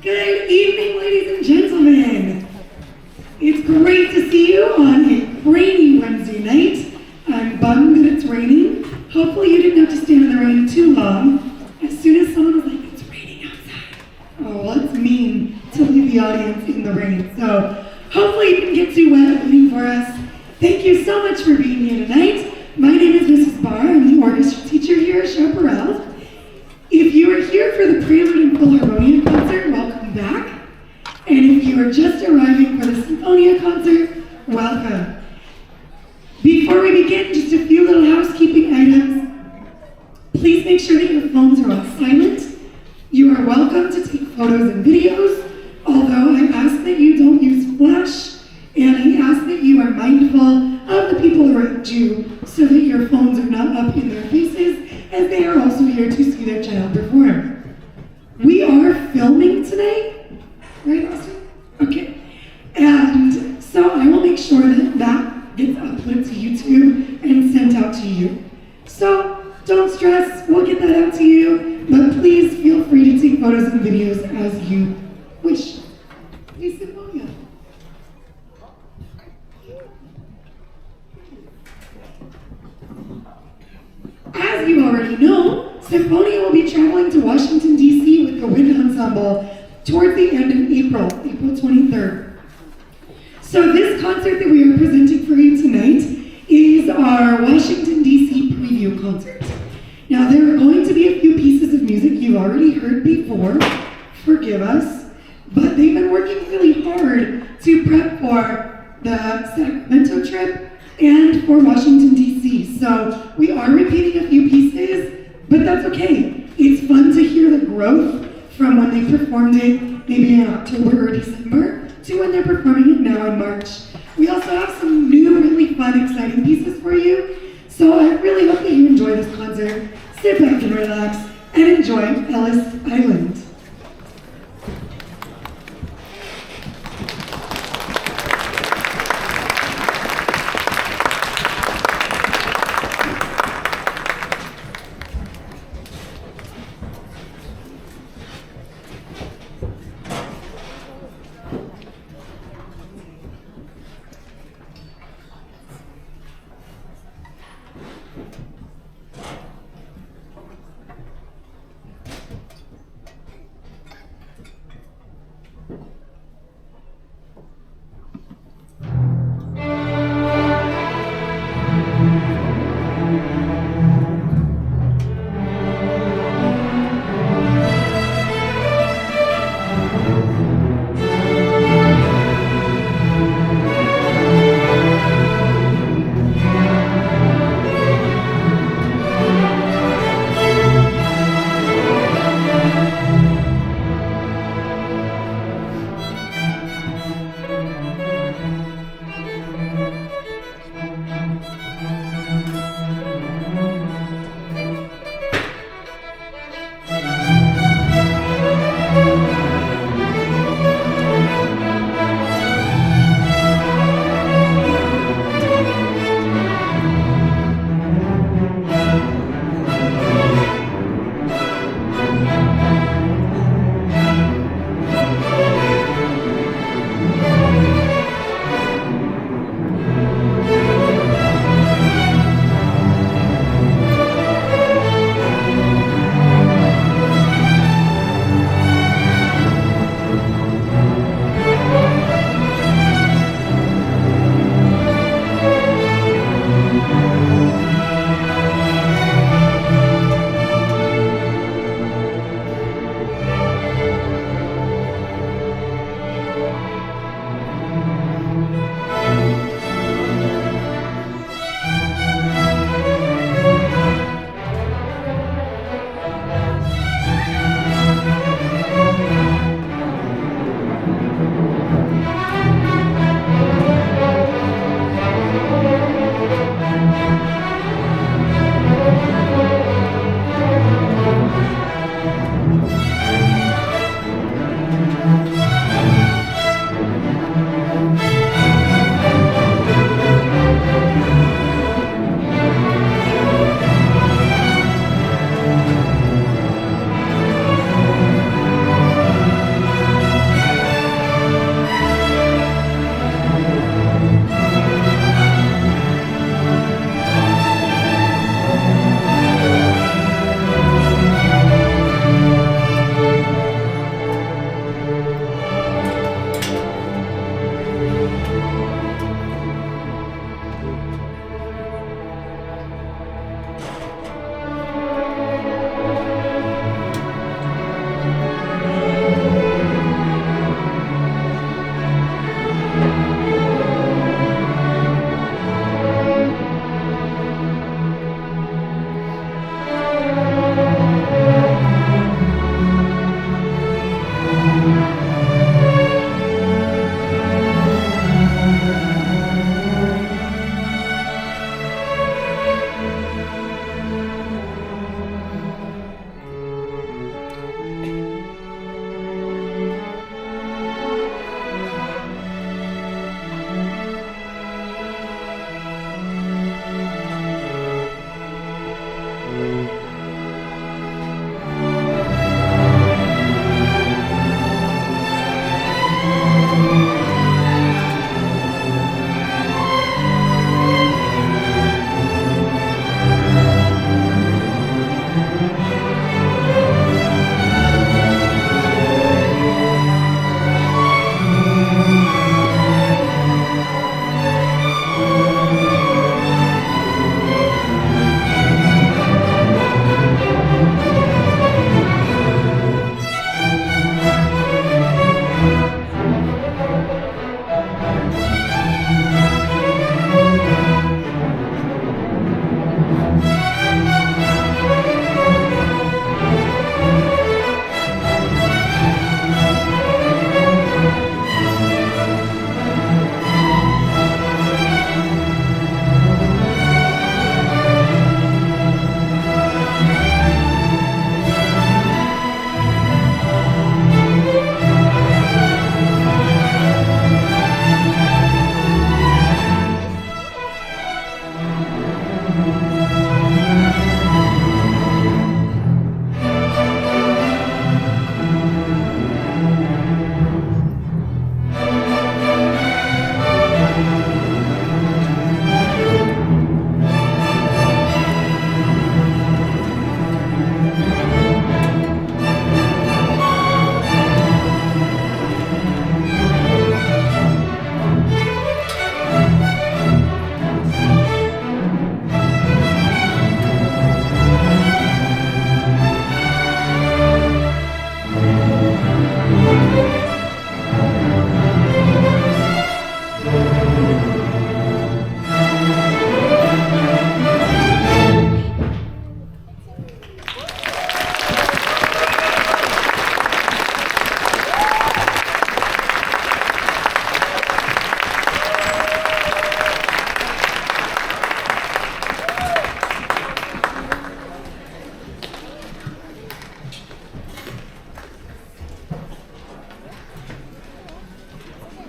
Good evening, ladies and gentlemen. It's great to see you on a rainy Wednesday night. I'm bummed that it's raining. Hopefully you didn't have to stand in the rain too long. As soon as someone was like, it's raining outside. Oh, well, it's mean to leave the audience in the rain. So hopefully you didn't get too wet waiting for us. Thank you so much for being here tonight. My name is Mrs. Barr. I'm the orchestra teacher here at Chaparral. If you are here for the Prelude and Philharmonia concert, welcome back. And if you are just arriving for the Symphonia concert, welcome. Before we begin, just a few little housekeeping items. Please make sure that your phones are off silent. You are welcome to take photos and videos, although I ask that you don't use flash, and I ask that you are mindful of the people around you so that your phones are not up in their faces, as they are also here to see their child perform. We are filming tonight, right, Austin? Okay. And so I will make sure that that gets uploaded to YouTube and sent out to you. So don't stress, we'll get that out to you, but please feel free to take photos and videos as you wish. Please, Symphonia. As you already know, Symphonia will be traveling to Washington, D.C. with the Wind Ensemble towards the end of April 23rd. So this concert that we are presenting for you tonight is our Washington, D.C. preview concert. Now there are going to be a few pieces of music you've already heard before, forgive us, but they've been working really hard to prep for the Sacramento trip and for Washington, D.C. So we are repeating a few pieces, but that's okay. It's fun to hear the growth from when they performed it maybe in October or December to when they're performing it now in March. We also have some new, really fun, exciting pieces for you. So I really hope that you enjoy this concert. Sit back and relax and enjoy Ellis Island.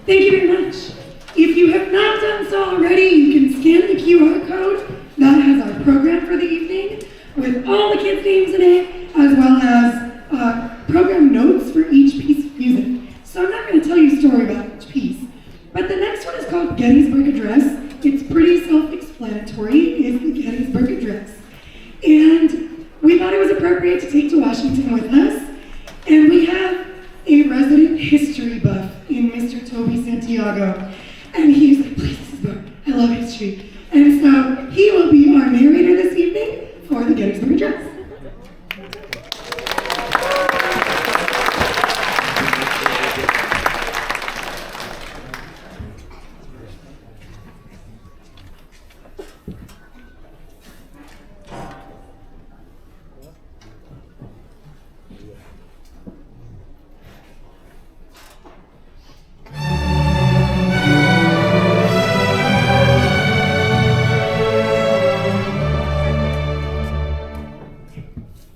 Thank you very much. If you have not done so already, you can scan the QR code that has our program for the evening with all the kids' names in it, as well as program notes for each piece of music. So I'm not going to tell you a story about each piece, but the next one is called Gettysburg Address. It's pretty self-explanatory. It's the Gettysburg Address. And we thought it was appropriate to take to Washington with us, and we have a resident history buff in Mr. Toby Santiago. And he's like, please, this is book. I love history. And so he will be our narrator this evening for the Gettysburg Address.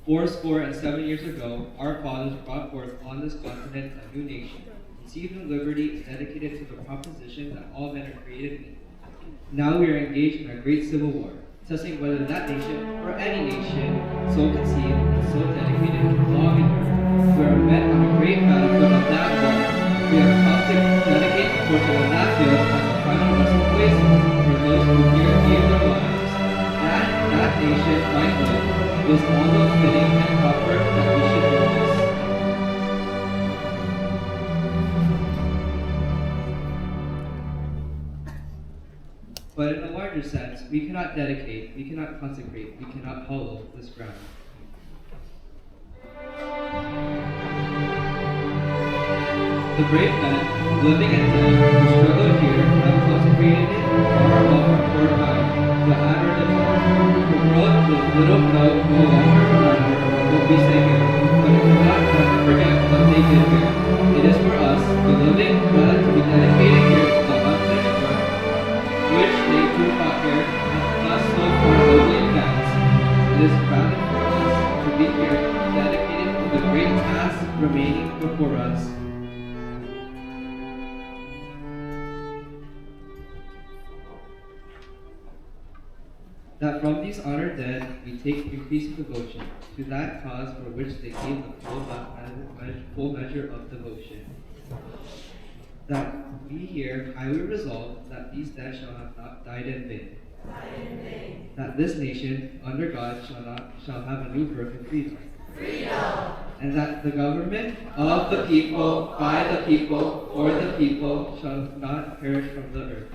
Fourscore and 7 years ago, our fathers brought forth on this continent a new nation, conceived in liberty and dedicated to the proposition that all men are created equal. Now we are engaged in a great civil war, testing whether that nation, or any nation, so conceived and so dedicated can belong in her. We are met on a great battlefield of that war. We have come to dedicate a portion of that field as a final resting place for those who here gave their lives. That nation, by hope, is almost fitting and proper that we should do this. But in a larger sense, we cannot dedicate, we cannot consecrate, we cannot hallow this ground. The brave men, living and dead, who struggle here, have consecrated it far above our poor time, the average of the world with little note no longer remember what we say here, but it cannot never forget what they did here. It is for us, the living, glad to be dedicated here to the unfinished work, which they too fought here, and thus so far nobly advanced. It is rather for us to be here, dedicated to the great task remaining before us. That from these honored dead we take increasing devotion to that cause for which they gave the full measure of devotion. That we here highly resolve that these dead shall have not died in vain. That this nation, under God, shall have a new birth in freedom. And that the government of the people, by the people, for the people, shall not perish from the earth.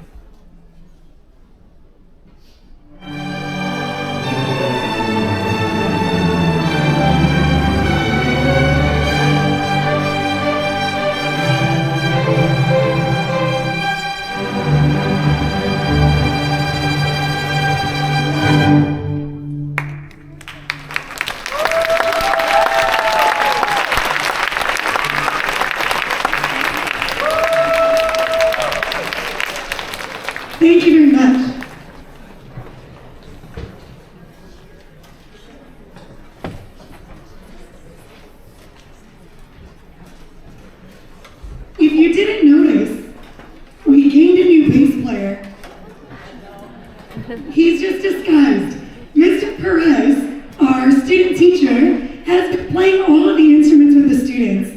Thank you very much. If you didn't notice, we gained a new bass player. He's just disguised. Mr. Perez, our student teacher, has been playing all of the instruments with the students.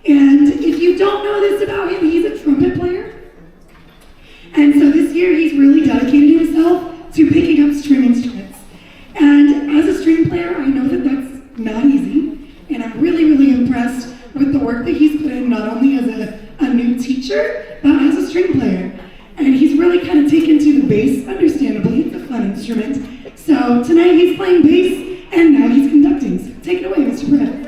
And if you don't know this about him, he's a trumpet player. And so this year he's really dedicated himself to picking up string instruments. And as a string player, I know that that's not easy. And I'm really, really impressed with the work that he's put in, not only as a new teacher, but as a string player. And he's really kind of taken to the bass, understandably, it's a fun instrument. So tonight he's playing bass, and now he's conducting. So take it away, Mr. Brett.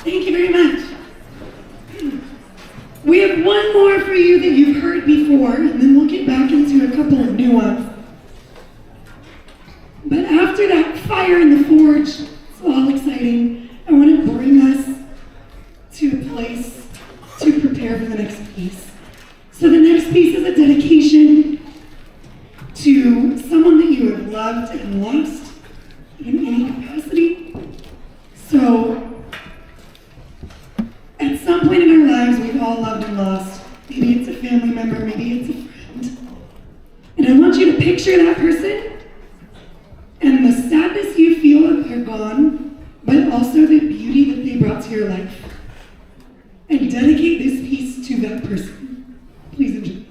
Thank you very much. We have one more for you that you've heard before, and then we'll get back into a couple of new ones. But after that fire in the forge, it's all exciting, I want to bring us to a place to prepare for the next piece. So the next piece is a dedication to someone that you have loved and lost in any capacity. So at some point in our lives, we've all loved and lost. Maybe it's a family member, maybe it's a friend. And I want you to picture that person and the sadness you feel that they're gone, but also the beauty that they brought to your life. And dedicate this piece to that person. Please enjoy.